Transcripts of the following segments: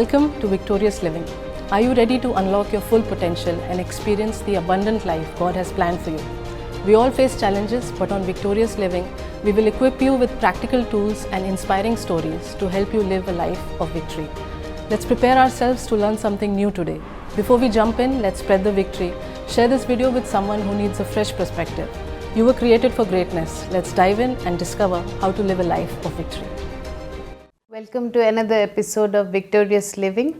Welcome to Victorious Living. Are you ready to unlock your full potential and experience the abundant life God has planned for you? We all face challenges, but on Victorious Living, we will equip you with practical tools and inspiring stories to help you live a life of victory. Let's prepare ourselves to learn something new today. Before we jump in, let's spread the victory. Share this video with someone who needs a fresh perspective. You were created for greatness. Let's dive in and discover how to live a life of victory. Welcome to another episode of victorious living.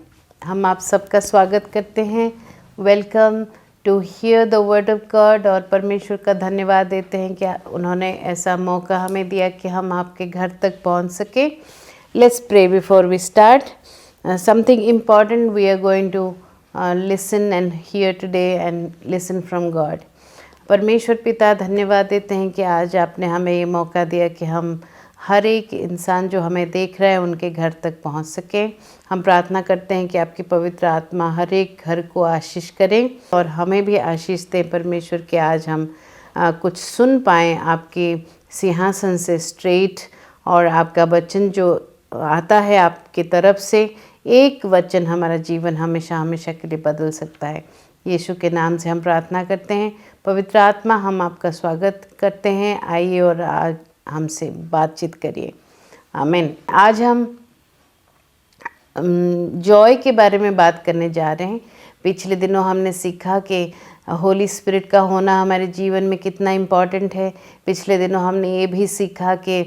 हम आप सबका स्वागत करते हैं। Welcome to hear the word of God. और परमेश्वर का धन्यवाद देते हैं कि उन्होंने ऐसा मौका हमें दिया कि हम आपके घर तक पहुंच सके। Let's pray before we start. Something important we are going to listen and hear today and listen from God. परमेश्वर पिता, धन्यवाद देते हैं कि आज आपने हमें ये मौका दिया कि हम हर एक इंसान जो हमें देख रहा है उनके घर तक पहुंच सके। हम प्रार्थना करते हैं कि आपकी पवित्र आत्मा हर एक घर को आशीष करें और हमें भी आशीष दें परमेश्वर, कि आज हम कुछ सुन पाएँ आपके सिंहासन से स्ट्रेट, और आपका वचन जो आता है आपकी तरफ से, एक वचन हमारा जीवन हमेशा हमेशा के लिए बदल सकता है। यीशु के नाम से हम प्रार्थना करते हैं। पवित्र आत्मा, हम आपका स्वागत करते हैं। आइए और आज हमसे बातचीत करिए। आमीन। आज हम जॉय के बारे में बात करने जा रहे हैं। पिछले दिनों हमने सीखा कि होली स्पिरिट का होना हमारे जीवन में कितना इम्पॉर्टेंट है। पिछले दिनों हमने ये भी सीखा कि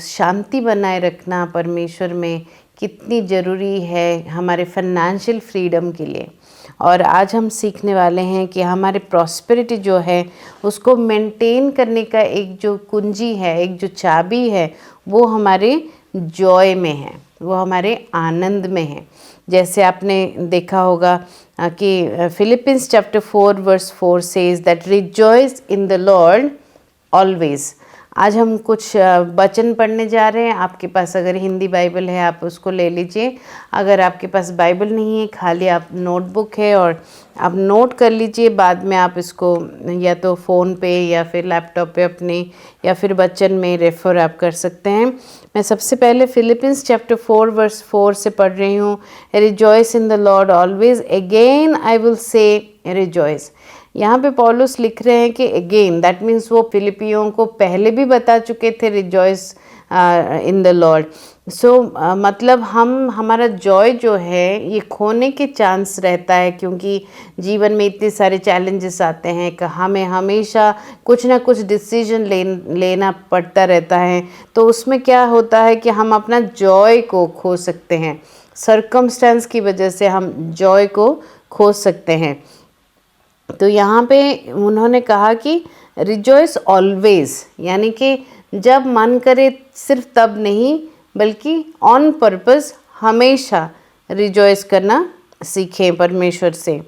शांति बनाए रखना परमेश्वर में कितनी ज़रूरी है हमारे फाइनेंशियल फ्रीडम के लिए। और आज हम सीखने वाले हैं कि हमारे प्रॉस्पेरिटी जो है उसको मेंटेन करने का एक जो कुंजी है, एक जो चाबी है, वो हमारे जॉय में है, वो हमारे आनंद में है। जैसे आपने देखा होगा कि Philippians chapter 4 verse 4 says that rejoice in the Lord always. आज हम कुछ वचन पढ़ने जा रहे हैं। आपके पास अगर हिंदी बाइबल है आप उसको ले लीजिए। अगर आपके पास बाइबल नहीं है, खाली आप नोटबुक है और आप नोट कर लीजिए। बाद में आप इसको या तो फ़ोन पे या फिर लैपटॉप पे अपने, या फिर वचन में रेफ़र आप कर सकते हैं। मैं सबसे पहले फिलिपियंस चैप्टर 4 वर्स 4 से पढ़ रही हूँ। Rejoice in the Lord always, again I will say rejoice. यहाँ पे पौलुस लिख रहे हैं कि अगेन, दैट मीन्स वो फिलिपियों को पहले भी बता चुके थे रिजॉइस इन द लॉर्ड। सो मतलब हमारा जॉय जो है ये खोने के चांस रहता है, क्योंकि जीवन में इतने सारे चैलेंजेस आते हैं कि हमें हमेशा कुछ ना कुछ डिसीजन लेना पड़ता रहता है। तो उसमें क्या होता है कि हम अपना जॉय को खो सकते हैं। सर्कमस्टेंस की वजह से हम जॉय को खो सकते हैं। तो यहाँ पे उन्होंने कहा कि रिजॉइस ऑलवेज, यानी कि जब मन करे सिर्फ तब नहीं, बल्कि ऑन पर्पस हमेशा रिजॉइस करना सीखें परमेश्वर से।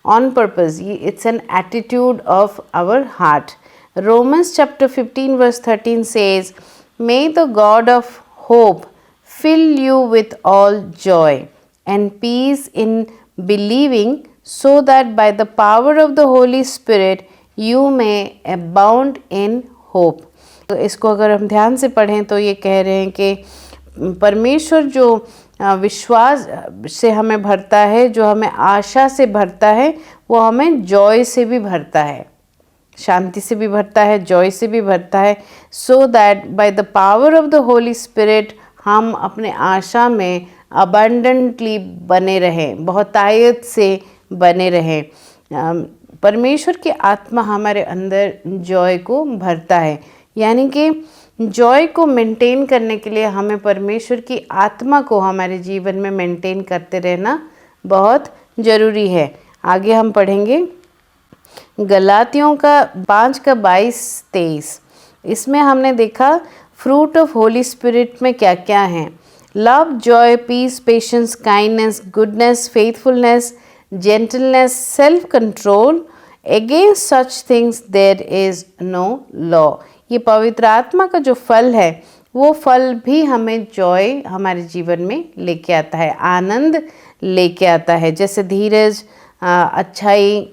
ऑन पर्पस, ये it's an attitude of our heart. Romans chapter 15 verse 13 says, may the God of hope fill you with all joy and peace in believing, so that by the power of the Holy Spirit you may abound in hope। तो इसको अगर हम ध्यान से पढ़ें तो ये कह रहे हैं कि परमेश्वर जो विश्वास से हमें भरता है, जो हमें आशा से भरता है, वो हमें जॉय से भी भरता है, शांति से भी भरता है, जॉय से भी भरता है। So that by the power of the Holy spirit हम अपने आशा में अबंडेंटली बने रहें, बहुतायत से बने रहें। परमेश्वर की आत्मा हमारे अंदर जॉय को भरता है, यानी कि जॉय को मेंटेन करने के लिए हमें परमेश्वर की आत्मा को हमारे जीवन में मेंटेन करते रहना बहुत ज़रूरी है। आगे हम पढ़ेंगे गलातियों का 5 का 22-23। इसमें हमने देखा फ्रूट ऑफ होली स्पिरिट में क्या क्या हैं। Love, joy, peace, patience, kindness, goodness, faithfulness, gentleness, self control. Against such things there is no law. ये पवित्र आत्मा का जो फल है, वो फल भी हमें जॉय हमारे जीवन में लेके आता है, आनंद लेके आता है। जैसे धीरज, अच्छाई,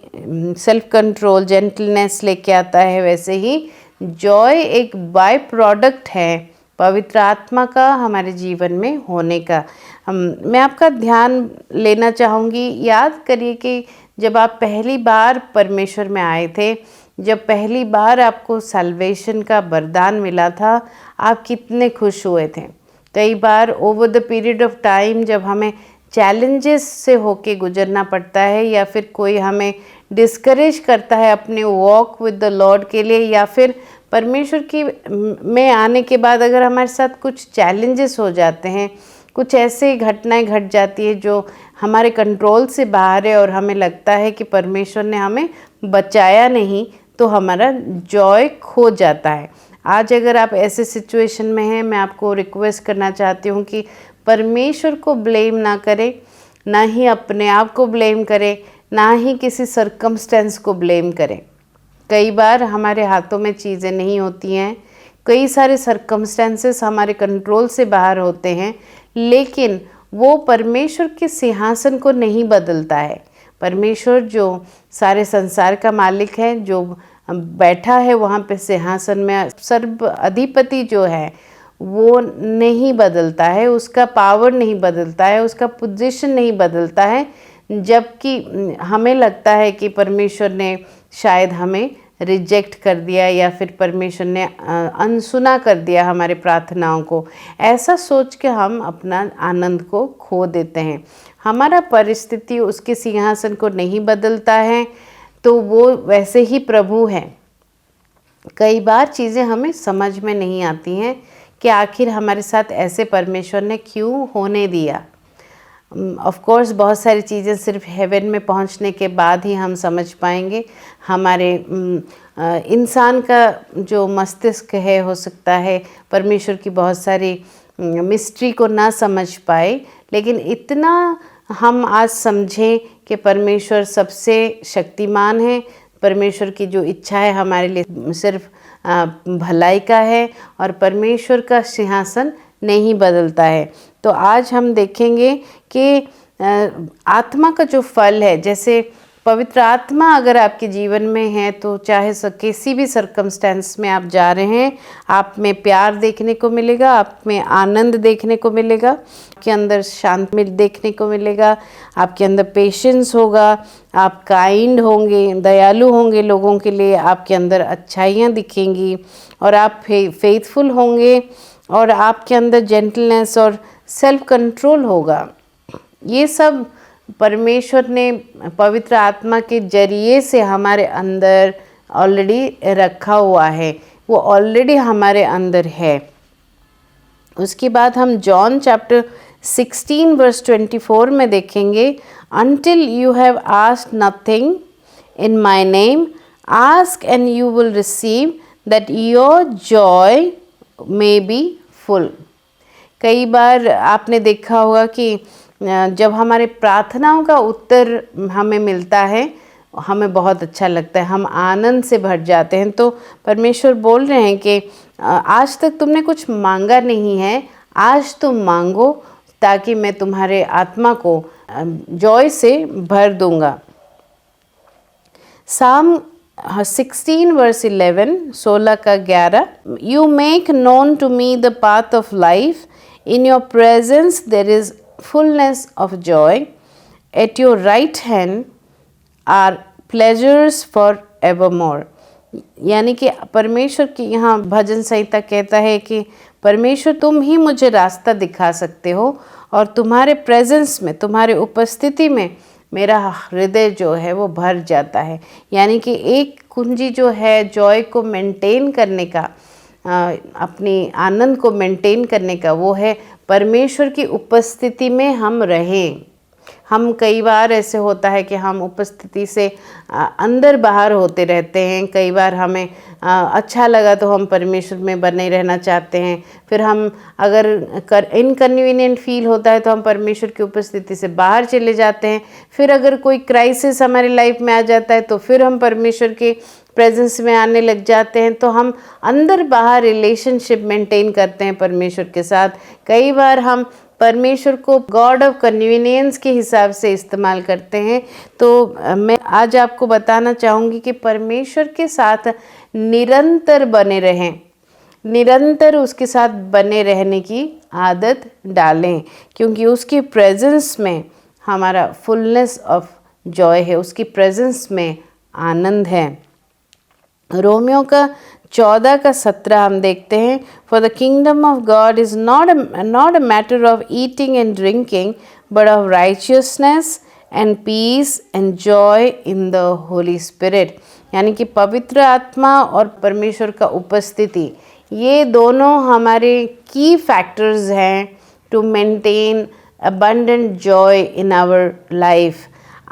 सेल्फ कंट्रोल, जेंटलनेस लेके आता है, वैसे ही जॉय एक बाय प्रोडक्ट है पवित्र आत्मा का हमारे जीवन में होने का। मैं आपका ध्यान लेना चाहूँगी, याद करिए कि जब आप पहली बार परमेश्वर में आए थे, जब पहली बार आपको सल्वेशन का वरदान मिला था, आप कितने खुश हुए थे। कई बार over the period of time जब हमें चैलेंजेस से होके गुजरना पड़ता है, या फिर कोई हमें डिस्करेज करता है अपने वॉक विद द लॉर्ड के लिए, या फिर परमेश्वर की में आने के बाद अगर हमारे साथ कुछ चैलेंजेस हो जाते हैं, कुछ ऐसे घटनाएं घट जाती है जो हमारे कंट्रोल से बाहर है और हमें लगता है कि परमेश्वर ने हमें बचाया नहीं, तो हमारा जॉय खो जाता है। आज अगर आप ऐसे सिचुएशन में हैं, मैं आपको रिक्वेस्ट करना चाहती हूँ कि परमेश्वर को ब्लेम ना करें, ना ही अपने आप को ब्लेम करें, ना ही किसी सर्कमस्टेंस को ब्लेम करें। कई बार हमारे हाथों में चीज़ें नहीं होती हैं, कई सारे सर्कमस्टेंसेस हमारे कंट्रोल से बाहर होते हैं, लेकिन वो परमेश्वर के सिंहासन को नहीं बदलता है। परमेश्वर जो सारे संसार का मालिक है, जो बैठा है वहाँ पे सिंहासन में, सर्व अधिपति जो है वो नहीं बदलता है, उसका पावर नहीं बदलता है, उसका पोजीशन नहीं बदलता है। जबकि हमें लगता है कि परमेश्वर ने शायद हमें रिजेक्ट कर दिया, या फिर परमेश्वर ने अनसुना कर दिया हमारे प्रार्थनाओं को, ऐसा सोच के हम अपना आनंद को खो देते हैं। हमारा परिस्थिति उसके सिंहासन को नहीं बदलता है, तो वो वैसे ही प्रभु हैं। कई बार चीज़ें हमें समझ में नहीं आती हैं कि आखिर हमारे साथ ऐसे परमेश्वर ने क्यों होने दिया। ऑफ कोर्स बहुत सारी चीज़ें सिर्फ हेवन में पहुंचने के बाद ही हम समझ पाएंगे। हमारे इंसान का जो मस्तिष्क है, हो सकता है परमेश्वर की बहुत सारी मिस्ट्री को ना समझ पाए, लेकिन इतना हम आज समझें कि परमेश्वर सबसे शक्तिमान है। परमेश्वर की जो इच्छा है हमारे लिए सिर्फ भलाई का है, और परमेश्वर का सिंहासन नहीं बदलता है। तो आज हम देखेंगे कि आत्मा का जो फल है, जैसे पवित्र आत्मा अगर आपके जीवन में है, तो चाहे किसी भी सर्कमस्टेंस में आप जा रहे हैं, आप में प्यार देखने को मिलेगा, आप में आनंद देखने को मिलेगा, आपके अंदर शांति देखने को मिलेगा, आपके अंदर पेशेंस होगा, आप काइंड होंगे, दयालु होंगे लोगों के लिए, आपके अंदर अच्छाइयाँ दिखेंगी, और आप फेथफुल होंगे, और आपके अंदर जेंटलनेस और सेल्फ कंट्रोल होगा। ये सब परमेश्वर ने पवित्र आत्मा के जरिए से हमारे अंदर ऑलरेडी रखा हुआ है, वो ऑलरेडी हमारे अंदर है। उसके बाद हम जॉन चैप्टर 16 वर्स 24 में देखेंगे, until you have asked nothing in my name, ask and you will receive, that your joy may be full। कई बार आपने देखा होगा कि जब हमारे प्रार्थनाओं का उत्तर हमें मिलता है, हमें बहुत अच्छा लगता है, हम आनंद से भर जाते हैं। तो परमेश्वर बोल रहे हैं कि आज तक तुमने कुछ मांगा नहीं है, आज तुम मांगो, ताकि मैं तुम्हारे आत्मा को जॉय से भर दूंगा। साम 16 वर्स 11, 16 का 11, you make known to me the path of life, in your presence there is fullness of joy, at your right hand are pleasures for evermore। यानी कि परमेश्वर की यहाँ भजन संहिता कहता है कि परमेश्वर तुम ही मुझे रास्ता दिखा सकते हो, और तुम्हारे प्रेजेंस में, तुम्हारे उपस्थिति में मेरा हृदय जो है वो भर जाता है। यानी कि एक कुंजी जो है जॉय को मेंटेन करने का, अपनी आनंद को मेंटेन करने का, वो है परमेश्वर की उपस्थिति में हम रहें। हम कई बार ऐसे होता है कि हम उपस्थिति से अंदर बाहर होते रहते हैं। कई बार हमें अच्छा लगा तो हम परमेश्वर में बने रहना चाहते हैं, फिर हम अगर इनकन्वीनियंट फील होता है तो हम परमेश्वर की उपस्थिति से बाहर चले जाते हैं। फिर अगर कोई क्राइसिस हमारे लाइफ में आ जाता है तो फिर हम परमेश्वर के प्रेजेंस में आने लग जाते हैं। तो हम अंदर बाहर रिलेशनशिप मेंटेन करते हैं परमेश्वर के साथ। कई बार हम परमेश्वर को गॉड ऑफ कन्वीनियंस के हिसाब से इस्तेमाल करते हैं। तो मैं आज आपको बताना चाहूँगी कि परमेश्वर के साथ निरंतर बने रहें। निरंतर उसके साथ बने रहने की आदत डालें, क्योंकि उसकी प्रेजेंस में हमारा फुलनेस ऑफ जॉय है, उसकी प्रेजेंस में आनंद है। रोमियो का 14 का 17 हम देखते हैं, for the kingdom of God is not a matter of eating and drinking but of righteousness and peace and joy in the Holy Spirit. यानी कि पवित्र आत्मा और परमेश्वर का उपस्थिति, ये दोनों हमारे की फैक्टर्स हैं to maintain abundant joy in our life।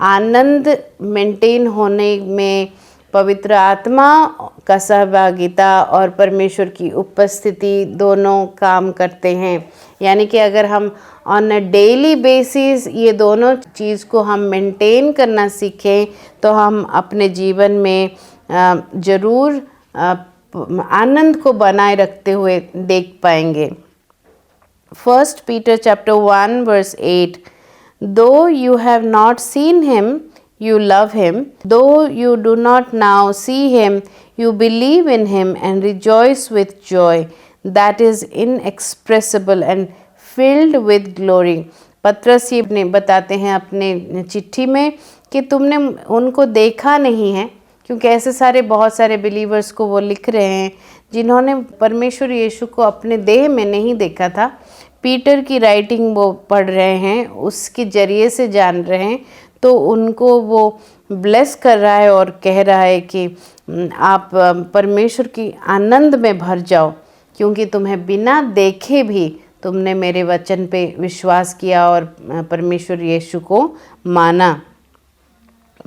आनंद मेंटेन होने में पवित्र आत्मा का सहभागिता और परमेश्वर की उपस्थिति दोनों काम करते हैं। यानी कि अगर हम ऑन अ डेली बेसिस ये दोनों चीज़ को हम मेंटेन करना सीखें तो हम अपने जीवन में ज़रूर आनंद को बनाए रखते हुए देख पाएंगे। 1 Peter chapter 1 verse 8, though you have not seen him, you love him. Though you do not now see him, you believe in him and rejoice with joy that is inexpressible and filled with glory। पत्रस ये बताते हैं अपने चिट्ठी में कि तुमने उनको देखा नहीं है, क्योंकि ऐसे सारे बहुत सारे बिलीवर्स को वो लिख रहे हैं जिन्होंने परमेश्वर यीशु को अपने देह में नहीं देखा था। पीटर की राइटिंग वो पढ़ रहे हैं, उसके जरिए से जान रहे हैं, तो उनको वो ब्लेस कर रहा है और कह रहा है कि आप परमेश्वर की आनंद में भर जाओ, क्योंकि तुम्हें बिना देखे भी तुमने मेरे वचन पे विश्वास किया और परमेश्वर यीशु को माना।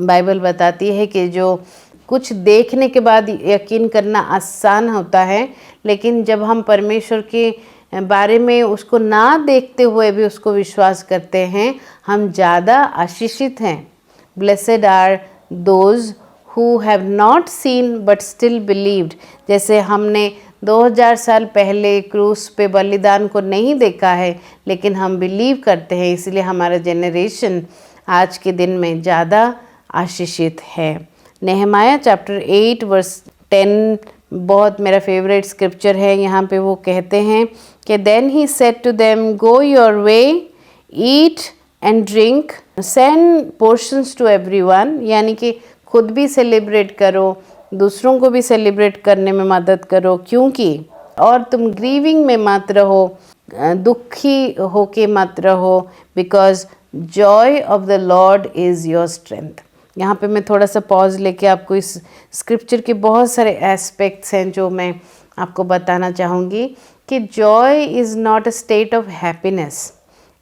बाइबल बताती है कि जो कुछ देखने के बाद यकीन करना आसान होता है, लेकिन जब हम परमेश्वर के बारे में उसको ना देखते हुए भी उसको विश्वास करते हैं, हम ज़्यादा आशीषित हैं। Blessed are those who have not seen but still believed. जैसे हमने 2000 साल पहले क्रूस पे बलिदान को नहीं देखा है, लेकिन हम बिलीव करते हैं, इसलिए हमारा जनरेशन आज के दिन में ज़्यादा आशीषित है। नेहमाया चैप्टर 8 वर्स 10 बहुत मेरा फेवरेट स्क्रिप्चर है। यहाँ पे वो कहते हैं कि then he said to them, go your way, eat and drink, send portions to everyone. यानी कि खुद भी सेलिब्रेट करो, दूसरों को भी सेलिब्रेट करने में मदद करो, क्योंकि और तुम ग्रीविंग में मत रहो, दुखी होके मत रहो, because Joy of the Lord is your strength. यहाँ पे मैं थोड़ा सा पॉज लेके आपको इस स्क्रिप्चर के बहुत सारे एस्पेक्ट्स हैं जो मैं आपको बताना चाहूँगी कि Joy is not a state of happiness,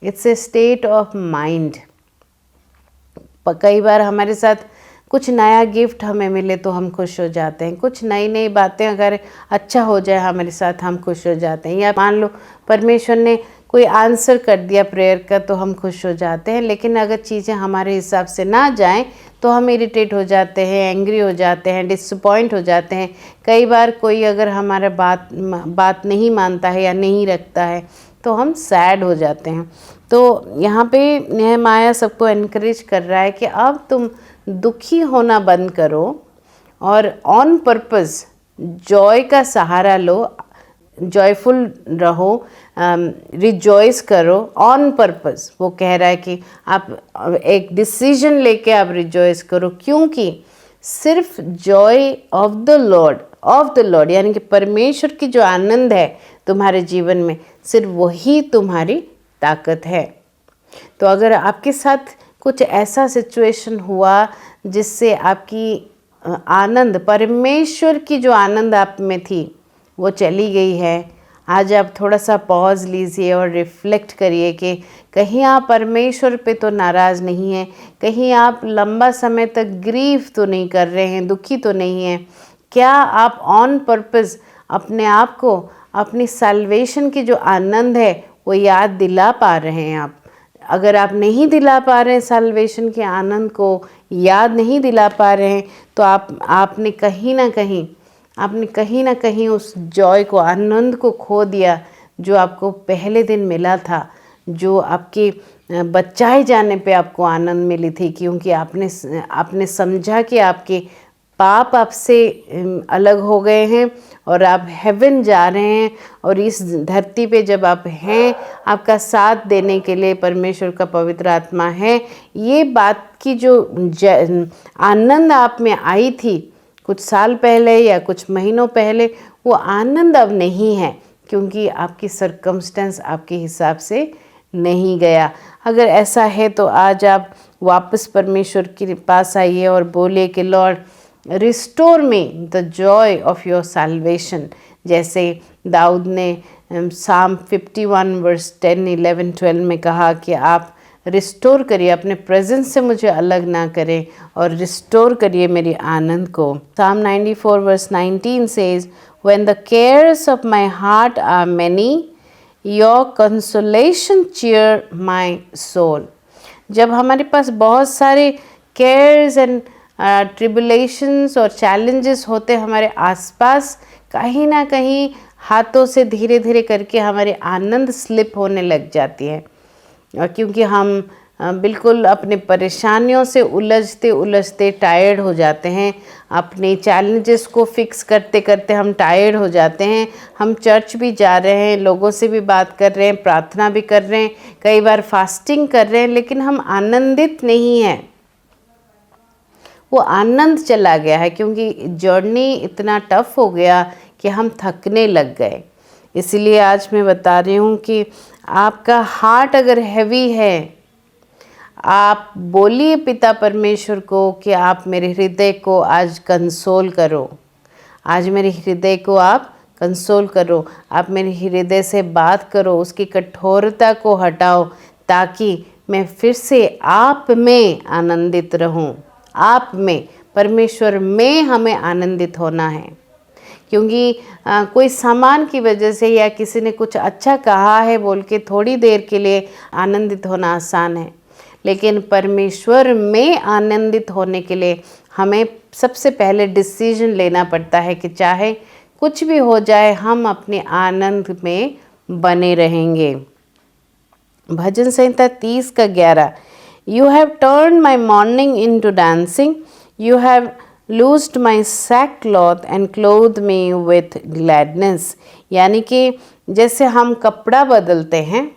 it's a state of mind. कई बार हमारे साथ कुछ नया गिफ्ट हमें मिले तो हम खुश हो जाते हैं, कुछ नई नई बातें अगर अच्छा हो जाए हमारे साथ हम खुश हो जाते हैं, या मान लो परमेश्वर ने कोई आंसर कर दिया प्रेयर का तो हम खुश हो जाते हैं। लेकिन अगर चीज़ें हमारे हिसाब से ना जाएं तो हम इरिटेट हो जाते हैं, एंग्री हो जाते हैं, डिसअपॉइंट हो जाते हैं। कई बार कोई अगर हमारा बात नहीं मानता है या नहीं रखता है तो हम सैड हो जाते हैं। तो यहाँ पे नेहमाया सबको एनकरेज कर रहा है कि अब तुम दुखी होना बंद करो और ऑन पर्पस जॉय का सहारा लो, जॉयफुल रहो, रिजॉइस करो ऑन पर्पस। वो कह रहा है कि आप एक डिसीजन लेके आप रिजॉइस करो, क्योंकि सिर्फ जॉय ऑफ द लॉर्ड यानी कि परमेश्वर की जो आनंद है तुम्हारे जीवन में, सिर्फ वही तुम्हारी ताकत है। तो अगर आपके साथ कुछ ऐसा सिचुएशन हुआ जिससे आपकी आनंद, परमेश्वर की जो आनंद आप में थी वो चली गई है, आज आप थोड़ा सा पॉज लीजिए और रिफ्लेक्ट करिए कि कहीं आप परमेश्वर पे तो नाराज़ नहीं हैं, कहीं आप लंबा समय तक ग्रीव तो नहीं कर रहे हैं, दुखी तो नहीं हैं। क्या आप ऑन पर्पस अपने आप को अपनी सैल्वेशन की जो आनंद है वो याद दिला पा रहे हैं आप? अगर आप नहीं दिला पा रहे हैं, सैल्वेशन के आनंद को याद नहीं दिला पा रहे हैं, तो आपने कहीं ना कहीं उस जॉय को, आनंद को खो दिया जो आपको पहले दिन मिला था, जो आपके बचाए जाने पे आपको आनंद मिली थी, क्योंकि आपने समझा कि आपके पाप आपसे अलग हो गए हैं और आप हेवन जा रहे हैं। और इस धरती पे जब आप हैं, आपका साथ देने के लिए परमेश्वर का पवित्र आत्मा है। ये बात की जो आनंद आप में आई थी कुछ साल पहले या कुछ महीनों पहले, वो आनंद अब नहीं है, क्योंकि आपकी सर्कमस्टेंस आपके हिसाब से नहीं गया। अगर ऐसा है तो आज आप वापस परमेश्वर के पास आइए और बोलिए कि Lord restore me the Joy of your salvation. जैसे दाऊद ने साम 51 वर्स 10, 11, 12 में कहा कि आप रिस्टोर करिए, अपने प्रेजेंस से मुझे अलग ना करें और रिस्टोर करिए मेरी आनंद को। Psalm 94 verse 19 says, when the cares of my heart are many, your consolation cheer my soul. जब हमारे पास बहुत सारे केयर्स एंड ट्रिबुलेशंस और चैलेंजेस होते हमारे आसपास, कहीं ना कहीं हाथों से धीरे धीरे करके हमारे आनंद स्लिप होने लग जाती है, क्योंकि हम बिल्कुल अपने परेशानियों से उलझते उलझते टायर्ड हो जाते हैं। अपने चैलेंजेस को फिक्स करते करते हम टायर्ड हो जाते हैं। हम चर्च भी जा रहे हैं, लोगों से भी बात कर रहे हैं, प्रार्थना भी कर रहे हैं, कई बार फास्टिंग कर रहे हैं, लेकिन हम आनंदित नहीं हैं। वो आनंद चला गया है, क्योंकि जर्नी इतना टफ हो गया कि हम थकने लग गए। इसीलिए आज मैं बता रही हूँ कि आपका हार्ट अगर हैवी है, आप बोलिए पिता परमेश्वर को कि आप मेरे हृदय को आज कंसोल करो। आज मेरे हृदय को आप कंसोल करो, आप मेरे हृदय से बात करो, उसकी कठोरता को हटाओ, ताकि मैं फिर से आप में आनंदित रहूं। आप में, परमेश्वर में हमें आनंदित होना है। क्योंकि कोई सामान की वजह से या किसी ने कुछ अच्छा कहा है बोल के थोड़ी देर के लिए आनंदित होना आसान है, लेकिन परमेश्वर में आनंदित होने के लिए हमें सबसे पहले डिसीजन लेना पड़ता है कि चाहे कुछ भी हो जाए, हम अपने आनंद में बने रहेंगे। भजन संहिता 30 का 11, you have turn my mourning into dancing, you have loosed my sackcloth and clothe me with gladness. यानी कि जैसे हम कपड़ा बदलते हैं,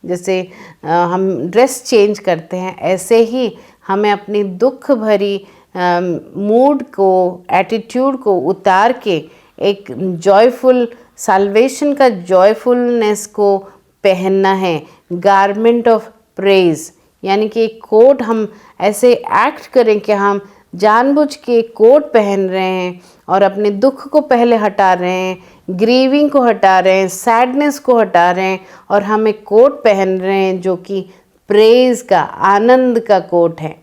जैसे हम ड्रेस चेंज करते हैं, ऐसे ही हमें अपनी दुख भरी मूड को, एटीट्यूड को उतार के एक जॉयफुल साल्वेशन का जॉयफुलनेस को पहनना है। गारमेंट ऑफ प्रेज, यानी कि एक कोट हम ऐसे एक्ट करें कि हम जानबूझ के कोट पहन रहे हैं और अपने दुख को पहले हटा रहे हैं, ग्रीविंग को हटा रहे हैं, सैडनेस को हटा रहे हैं, और हम एक कोट पहन रहे हैं जो कि प्रेज का, आनंद का कोट है।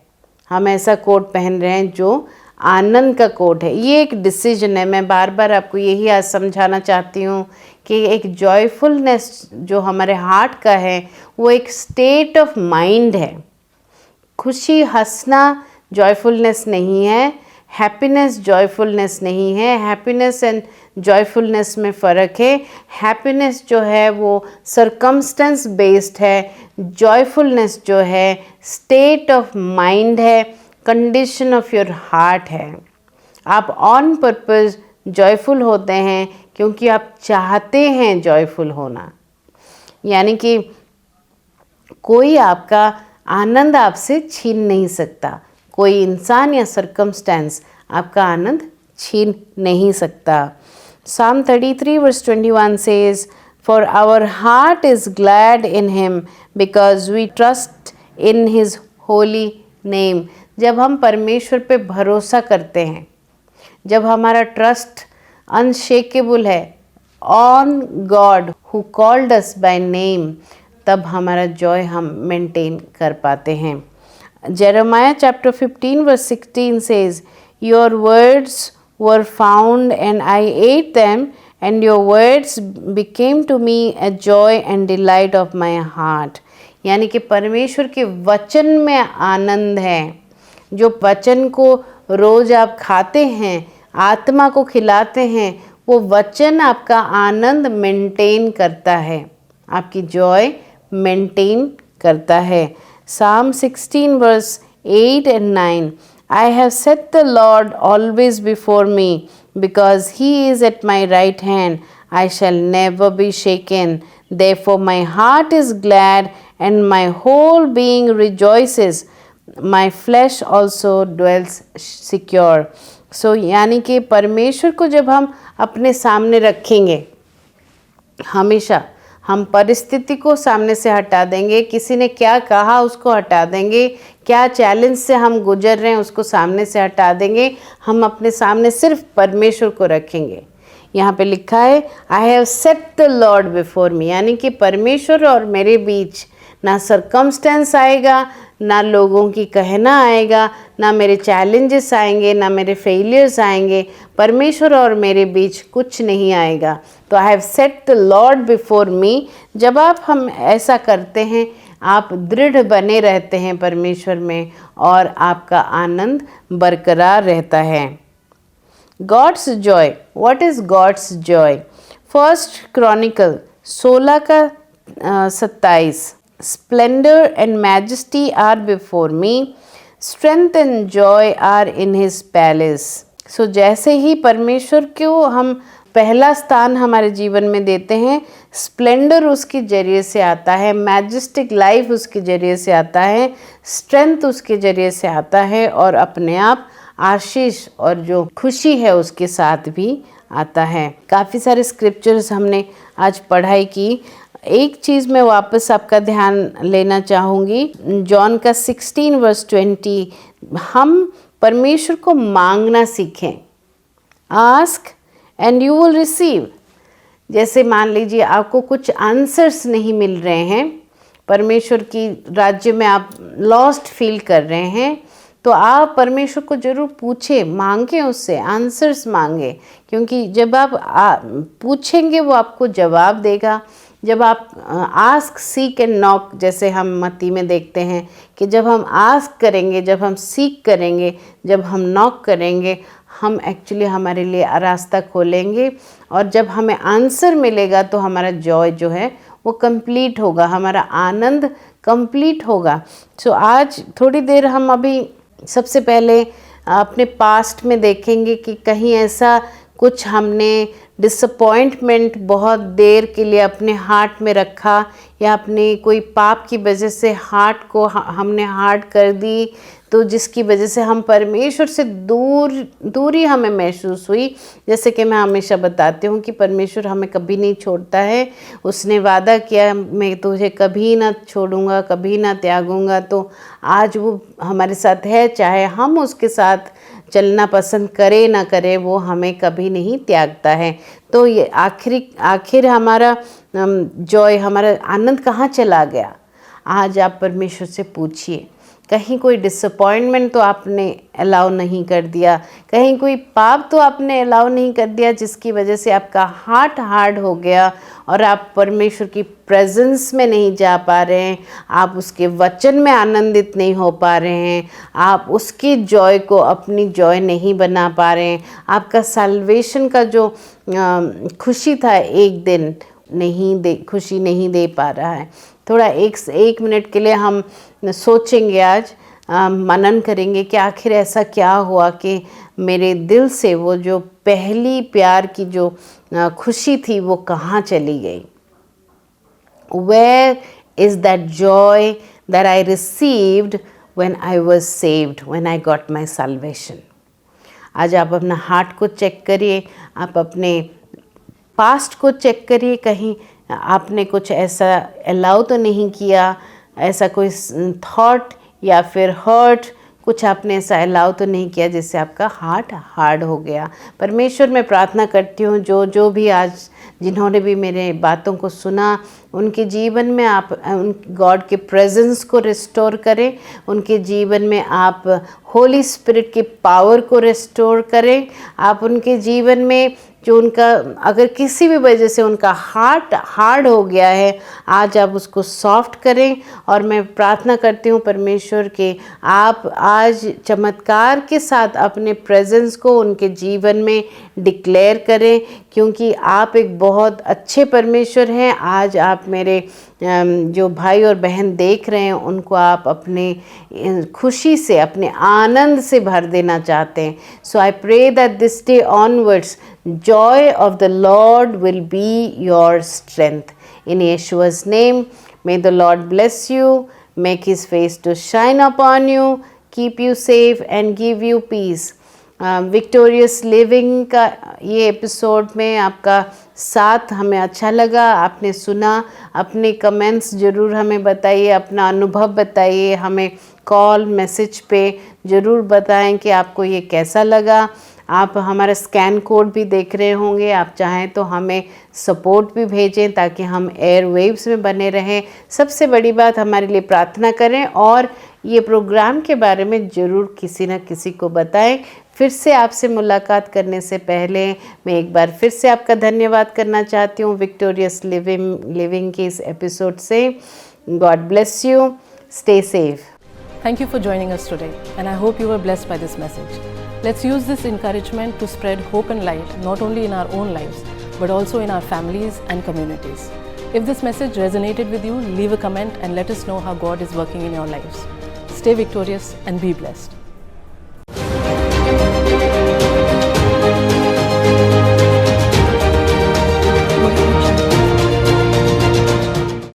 हम ऐसा कोट पहन रहे हैं जो आनंद का कोट है। ये एक डिसीजन है। मैं बार बार आपको यही आज समझाना चाहती हूँ कि एक जॉयफुलनेस जो हमारे हार्ट का है, वो एक स्टेट ऑफ माइंड है। खुशी, हंसना जॉयफुलनेस नहीं है, हैप्पीनेस जॉयफुलनेस नहीं है। हैप्पीनेस एंड जॉयफुलनेस में फ़र्क है। हैप्पीनेस जो है वो सरकमस्टेंस बेस्ड है, जॉयफुलनेस जो है स्टेट ऑफ माइंड है, कंडीशन ऑफ योर हार्ट है। आप ऑन पर्पस जॉयफुल होते हैं क्योंकि आप चाहते हैं जॉयफुल होना। यानी कि कोई आपका आनंद आपसे छीन नहीं सकता, कोई इंसान या सरकमस्टेंस आपका आनंद छीन नहीं सकता। Psalm 33 verse 21 says, For our heart is glad in him because we trust in his holy name. जब हम परमेश्वर पे भरोसा करते हैं, जब हमारा ट्रस्ट अनशेकेबल है on God who called us by name, तब हमारा जॉय हम मेंटेन कर पाते हैं। Jeremiah chapter 15 verse 16 says, Your words were found and I ate them, and your words became to me a joy and delight of my heart. यानी कि परमेश्वर के वचन में आनंद है। जो वचन को रोज़ आप खाते हैं, आत्मा को खिलाते हैं, वो वचन आपका आनंद मेंटेन करता है, आपकी जॉय मेंटेन करता है। Psalm 16 verse 8 and 9, I have set the Lord always before me, because he is at my right hand. I shall never be shaken. Therefore my heart is glad, and my whole being rejoices. My flesh also dwells secure. So यानी कि परमेश्वर को जब हम अपने सामने रखेंगे, हमेशा हम परिस्थिति को सामने से हटा देंगे, किसी ने क्या कहा उसको हटा देंगे, क्या चैलेंज से हम गुजर रहे हैं उसको सामने से हटा देंगे, हम अपने सामने सिर्फ परमेश्वर को रखेंगे। यहाँ पे लिखा है I have set the Lord before me, यानी कि परमेश्वर और मेरे बीच ना सरकमस्टेंस आएगा, ना लोगों की कहना आएगा, ना मेरे चैलेंजेस आएंगे, ना मेरे फेलियर्स आएंगे। परमेश्वर और मेरे बीच कुछ नहीं आएगा। तो I have set the Lord before me. जब हम ऐसा करते हैं, आप दृढ़ बने रहते हैं परमेश्वर में, और आपका आनंद बरकरार रहता है। God's joy, what is God's joy? First chronicle 16 का 27, splendour and majesty are before me, strength and joy are in his palace. So जैसे ही परमेश्वर को हम पहला स्थान हमारे जीवन में देते हैं, स्प्लेंडर उसके जरिए से आता है, मैजेस्टिक लाइफ उसके जरिए से आता है, स्ट्रेंथ उसके जरिए से आता है, और अपने आप आशीष और जो खुशी है उसके साथ भी आता है। काफ़ी सारे स्क्रिप्चर्स हमने आज पढ़ाई की। एक चीज़ मैं वापस आपका ध्यान लेना चाहूँगी, जॉन का 16:20, हम परमेश्वर को मांगना सीखें। Ask and you will receive. जैसे मान लीजिए आपको कुछ आंसर्स नहीं मिल रहे हैं, परमेश्वर की राज्य में आप लॉस्ट फील कर रहे हैं, तो आप परमेश्वर को ज़रूर पूछें, मांगें, उससे आंसर्स मांगें, क्योंकि जब आप पूछेंगे वो आपको जवाब देगा। जब आप आस्क सीक एंड नॉक, जैसे हम मत्ती में देखते हैं कि जब हम आस्क करेंगे, जब हम सीक करेंगे, जब हम नॉक करेंगे, हम एक्चुअली हमारे लिए रास्ता खोलेंगे, और जब हमें आंसर मिलेगा तो हमारा जॉय जो है वो कंप्लीट होगा, हमारा आनंद कंप्लीट होगा। सो आज थोड़ी देर हम अभी सबसे पहले अपने पास्ट में देखेंगे कि कहीं ऐसा कुछ हमने डिसअपॉइंटमेंट बहुत देर के लिए अपने हार्ट में रखा, या अपने कोई पाप की वजह से हार्ट को हमने हार्ड कर दी, तो जिसकी वजह से हम परमेश्वर से दूरी हमें महसूस हुई। जैसे कि मैं हमेशा बताती हूँ कि परमेश्वर हमें कभी नहीं छोड़ता है। उसने वादा किया मैं तुझे कभी ना छोड़ूंगा, कभी ना त्यागूंगा, तो आज वो हमारे साथ है। चाहे हम उसके साथ चलना पसंद करे ना करे, वो हमें कभी नहीं त्यागता है। तो ये आखिर हमारा जॉय, हमारा आनंद कहाँ चला गया? आज आप परमेश्वर से पूछिए। कहीं कोई डिसअपॉइंटमेंट तो आपने अलाउ नहीं कर दिया, कहीं कोई पाप तो आपने अलाउ नहीं कर दिया जिसकी वजह से आपका हार्ट हार्ड हो गया और आप परमेश्वर की प्रेजेंस में नहीं जा पा रहे हैं, आप उसके वचन में आनंदित नहीं हो पा रहे हैं, आप उसकी जॉय को अपनी जॉय नहीं बना पा रहे हैं, आपका सल्वेशन का जो खुशी था एक दिन खुशी नहीं दे पा रहा है। थोड़ा एक मिनट के लिए हम सोचेंगे, आज मनन करेंगे कि आखिर ऐसा क्या हुआ कि मेरे दिल से वो जो पहली प्यार की जो खुशी थी वो कहाँ चली गई। Where is that joy that I received when I was saved, when I got my salvation? आज आप अपना हार्ट को चेक करिए, आप अपने पास्ट को चेक करिए, कहीं आपने कुछ ऐसा अलाउ तो नहीं किया, ऐसा कोई थॉट या फिर हर्ट कुछ आपने ऐसा अलाउ तो नहीं किया जिससे आपका हार्ट हार्ड हो गया। परमेश्वर मैं प्रार्थना करती हूँ जो भी आज जिन्होंने भी मेरे बातों को सुना, उनके जीवन में आप गॉड के प्रेजेंस को रिस्टोर करें, उनके जीवन में आप होली स्पिरिट की पावर को रिस्टोर करें, आप उनके जीवन में जो उनका अगर किसी भी वजह से उनका हार्ट हार्ड हो गया है, आज आप उसको सॉफ्ट करें। और मैं प्रार्थना करती हूँ परमेश्वर के आप आज चमत्कार के साथ अपने प्रेजेंस को उनके जीवन में डिक्लेयर करें, क्योंकि आप एक बहुत अच्छे परमेश्वर हैं। आज आप मेरे जो भाई और बहन देख रहे हैं उनको आप अपने खुशी से, अपने आनंद से भर देना चाहते हैं. So I pray that this day onwards joy of the Lord will be your strength. In Yeshua's name, may the Lord bless you, make his face to shine upon you, keep you safe and give you peace. Victorious living का ये episode में आपका साथ हमें अच्छा लगा. आपने सुना, अपने कमेंट्स ज़रूर हमें बताइए, अपना अनुभव बताइए, हमें कॉल मैसेज पे ज़रूर बताएं कि आपको ये कैसा लगा. आप हमारा स्कैन कोड भी देख रहे होंगे, आप चाहें तो हमें सपोर्ट भी भेजें ताकि हम एयर वेव्स में बने रहें. सबसे बड़ी बात, हमारे लिए प्रार्थना करें और ये प्रोग्राम के बारे में ज़रूर किसी न किसी को बताएं. फिर से आपसे मुलाकात करने से पहले मैं एक बार फिर से आपका धन्यवाद करना चाहती हूँ विक्टोरियस लिविंग के इस एपिसोड से. God bless you, stay safe. Thank you for joining us today, and I hope you were blessed by this message. Let's use this encouragement to spread hope and light not only in our own lives, but also in our families and communities. If this message resonated with you, leave a comment and let us know how God is working in your lives. Stay victorious and be blessed.